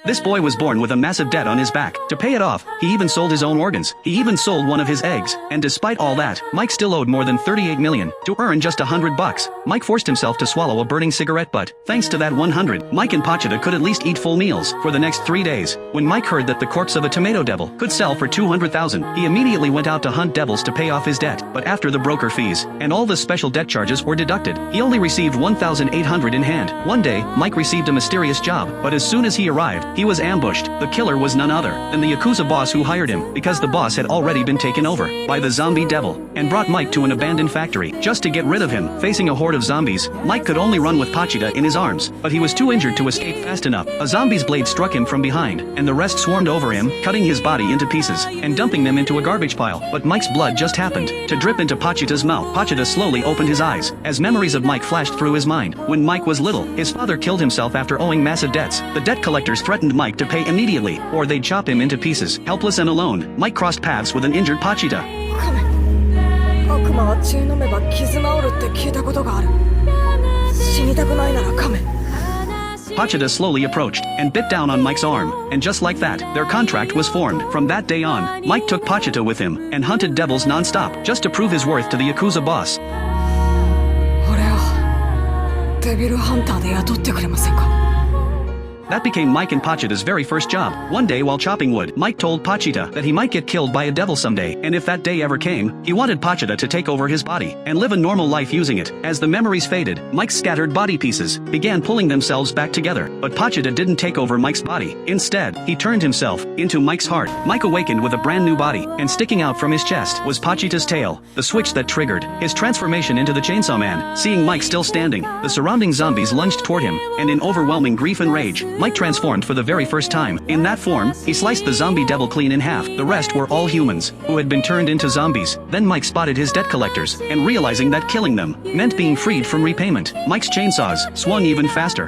This boy was born with a massive debt on his back. To pay it off, he even sold his own organs. He even sold one of his eggs. And despite all that, Mike still owed more than 38 million. To earn just $100, Mike forced himself to swallow a burning cigarette butt. Thanks to that 100, Mike and Pachita could at least eat full meals for the next 3 days. When Mike heard that the corpse of a tomato devil could sell for 200,000, he immediately went out to hunt devils to pay off his debt. But after the broker fees and all the special debt charges were deducted, he only received 1,800 in hand. One day, Mike received a mysterious job, but as soon as he arrived, he was ambushed. The killer was none other than the Yakuza boss who hired him, because the boss had already been taken over by the zombie devil, and brought Mike to an abandoned factory just to get rid of him. Facing a horde of zombies, Mike could only run with Pachita in his arms, but he was too injured to escape fast enough. A zombie's blade struck him from behind, and the rest swarmed over him, cutting his body into pieces, and dumping them into a garbage pile. But Mike's blood just happened to drip into Pachita's mouth. Pachita slowly opened his eyes, as memories of Mike flashed through his mind. When Mike was little, his father killed himself after owing massive debts. The debt collectors threatened Mike to pay immediately, or they'd chop him into pieces. Helpless and alone, Mike crossed paths with an injured Pachita. Pachita slowly approached and bit down on Mike's arm, and just like that, their contract was formed. From that day on, Mike took Pachita with him and hunted devils non-stop, just to prove his worth to the Yakuza boss. That became Mike and Pachita's very first job. One day while chopping wood, Mike told Pachita that he might get killed by a devil someday, and if that day ever came, he wanted Pachita to take over his body and live a normal life using it. As the memories faded, Mike's scattered body pieces began pulling themselves back together, but Pachita didn't take over Mike's body. Instead, he turned himself into Mike's heart. Mike awakened with a brand new body, and sticking out from his chest was Pachita's tail, the switch that triggered his transformation into the Chainsaw Man. Seeing Mike still standing, the surrounding zombies lunged toward him, and in overwhelming grief and rage, Mike transformed for the very first time. In that form, he sliced the zombie devil clean in half. The rest were all humans, who had been turned into zombies. Then Mike spotted his debt collectors, and realizing that killing them meant being freed from repayment, Mike's chainsaws swung even faster.